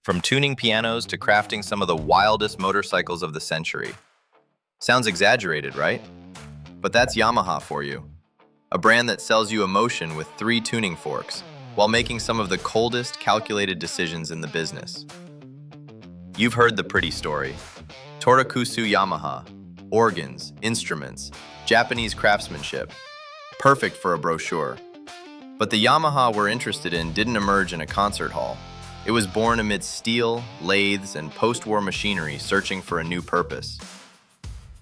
From tuning pianos to crafting some of the wildest motorcycles of the century. Sounds exaggerated, right? But that's Yamaha for you. A brand that sells you emotion with 3 tuning forks, while making some of the coldest, calculated decisions in the business. You've heard the pretty story. Torakusu Yamaha, organs, instruments, Japanese craftsmanship. Perfect for a brochure. But the Yamaha we're interested in didn't emerge in a concert hall. It was born amidst steel, lathes, and post-war machinery searching for a new purpose.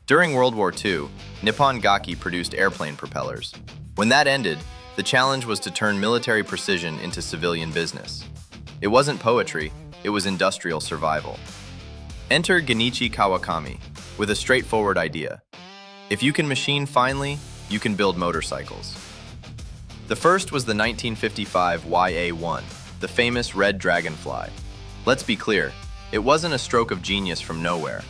During World War II, Nippon Gaki produced airplane propellers. When that ended, the challenge was to turn military precision into civilian business. It wasn't poetry, it was industrial survival. Enter Genichi Kawakami with a straightforward idea. If you can machine finely, you can build motorcycles. The first was the 1955 YA1, the famous red dragonfly. Let's be clear, it wasn't a stroke of genius from nowhere.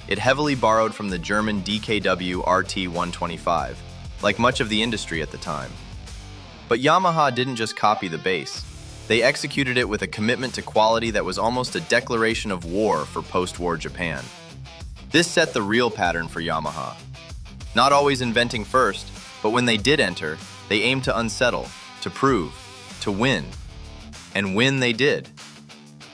It heavily borrowed from the German DKW RT125, like much of the industry at the time. But Yamaha didn't just copy the base. They executed it with a commitment to quality that was almost a declaration of war for post-war Japan. This set the real pattern for Yamaha. Not always inventing first, but when they did enter, they aimed to unsettle, to prove, to win. And win they did.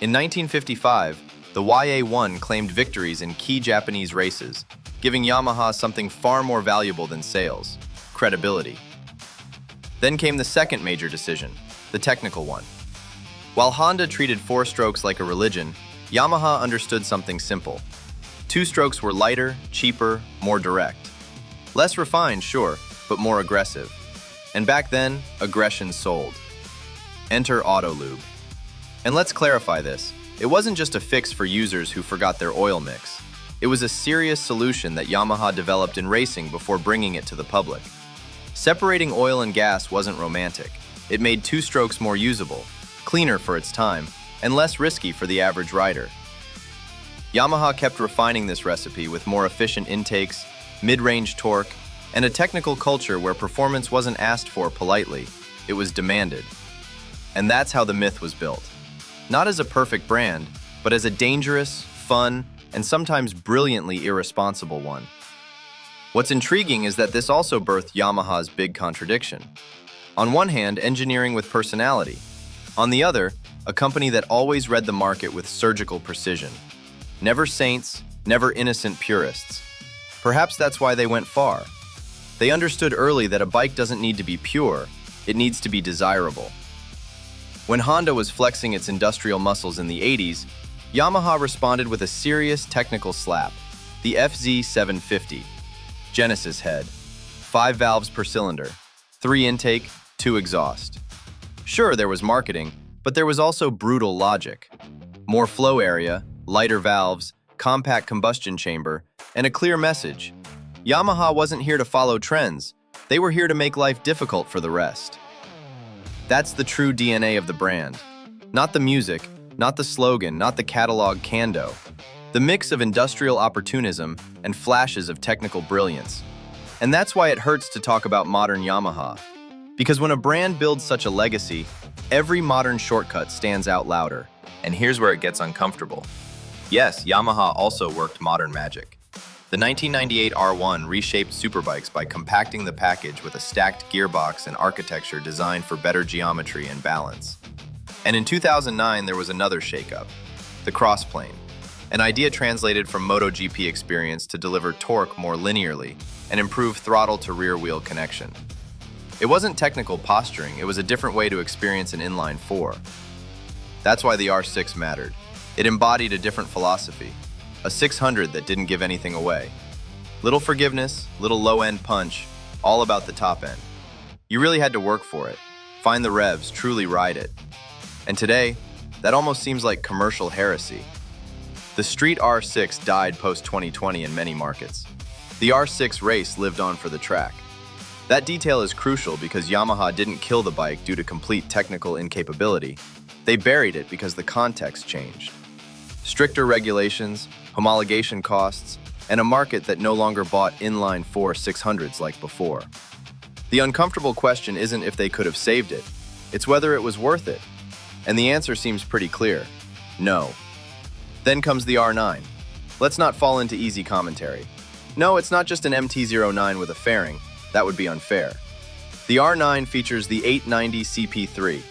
In 1955, the YA1 claimed victories in key Japanese races, giving Yamaha something far more valuable than sales: credibility. Then came the second major decision, the technical one. While Honda treated 4 strokes like a religion, Yamaha understood something simple. 2 strokes were lighter, cheaper, more direct. Less refined, sure, but more aggressive. And back then, aggression sold. Enter Autolube. And let's clarify this. It wasn't just a fix for users who forgot their oil mix. It was a serious solution that Yamaha developed in racing before bringing it to the public. Separating oil and gas wasn't romantic. It made 2 strokes more usable, cleaner for its time, and less risky for the average rider. Yamaha kept refining this recipe with more efficient intakes, mid-range torque, and a technical culture where performance wasn't asked for politely, it was demanded. And that's how the myth was built. Not as a perfect brand, but as a dangerous, fun, and sometimes brilliantly irresponsible one. What's intriguing is that this also birthed Yamaha's big contradiction. On one hand, engineering with personality. On the other, a company that always read the market with surgical precision. Never saints, never innocent purists. Perhaps that's why they went far. They understood early that a bike doesn't need to be pure, it needs to be desirable. When Honda was flexing its industrial muscles in the 80s, Yamaha responded with a serious technical slap, the FZ750. Genesis head, 5 valves per cylinder, 3 intake, 2 exhaust. Sure, there was marketing, but there was also brutal logic. More flow area, lighter valves, compact combustion chamber, and a clear message. Yamaha wasn't here to follow trends, they were here to make life difficult for the rest. That's the true DNA of the brand. Not the music, not the slogan, not the catalog cando. The mix of industrial opportunism and flashes of technical brilliance. And that's why it hurts to talk about modern Yamaha. Because when a brand builds such a legacy, every modern shortcut stands out louder. And here's where it gets uncomfortable. Yes, Yamaha also worked modern magic. The 1998 R1 reshaped superbikes by compacting the package with a stacked gearbox and architecture designed for better geometry and balance. And in 2009, there was another shakeup, the Crossplane, an idea translated from MotoGP experience to deliver torque more linearly and improve throttle-to-rear wheel connection. It wasn't technical posturing, it was a different way to experience an inline 4. That's why the R6 mattered. It embodied a different philosophy. A 600 that didn't give anything away. Little forgiveness, little low-end punch, all about the top end. You really had to work for it, find the revs, truly ride it. And today, that almost seems like commercial heresy. The street R6 died post-2020 in many markets. The R6 race lived on for the track. That detail is crucial because Yamaha didn't kill the bike due to complete technical incapability. They buried it because the context changed. Stricter regulations, homologation costs, and a market that no longer bought inline 4 600s like before. The uncomfortable question isn't if they could have saved it, it's whether it was worth it. And the answer seems pretty clear. No, Then comes the R9. Let's not fall into easy commentary. No, it's not just an MT-09 with a fairing. That would be unfair. The R9 features the 890 CP3.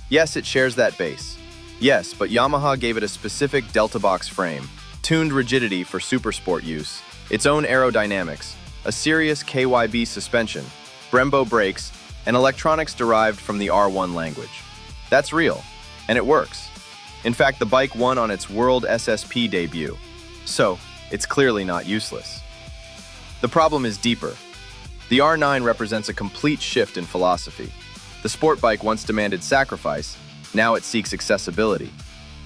Yes, it shares that base. Yes, but Yamaha gave it a specific Delta Box frame, tuned rigidity for supersport use, its own aerodynamics, a serious KYB suspension, Brembo brakes, and electronics derived from the R1 language. That's real, and it works. In fact, the bike won on its World SSP debut, so it's clearly not useless. The problem is deeper. The R9 represents a complete shift in philosophy. The sport bike once demanded sacrifice, now it seeks accessibility.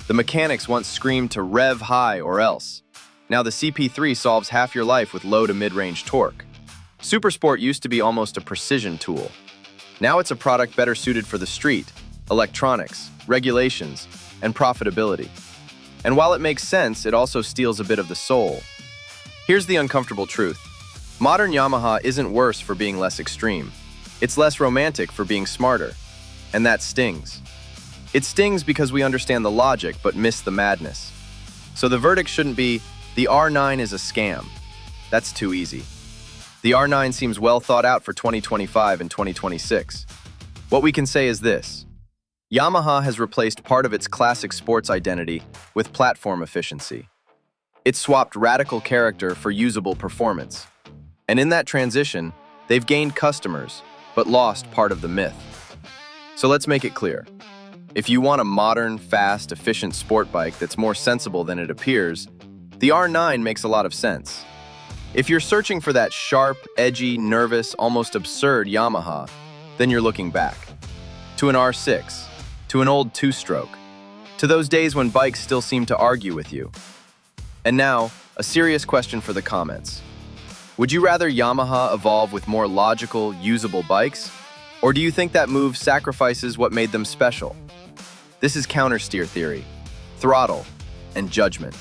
The mechanics once screamed to rev high or else. Now the CP3 solves half your life with low to mid-range torque. Supersport used to be almost a precision tool. Now it's a product better suited for the street, electronics, regulations, and profitability. And while it makes sense, it also steals a bit of the soul. Here's the uncomfortable truth. Modern Yamaha isn't worse for being less extreme. It's less romantic for being smarter. And that stings. It stings because we understand the logic but miss the madness. So the verdict shouldn't be, the R9 is a scam. That's too easy. The R9 seems well thought out for 2025 and 2026. What we can say is this. Yamaha has replaced part of its classic sports identity with platform efficiency. It swapped radical character for usable performance. And in that transition, they've gained customers, but lost part of the myth. So let's make it clear. If you want a modern, fast, efficient sport bike that's more sensible than it appears, the R9 makes a lot of sense. If you're searching for that sharp, edgy, nervous, almost absurd Yamaha, then you're looking back. To an R6, to an old two-stroke, to those days when bikes still seemed to argue with you. And now, a serious question for the comments. Would you rather Yamaha evolve with more logical, usable bikes? Or do you think that move sacrifices what made them special? This is countersteer theory, throttle, and judgment.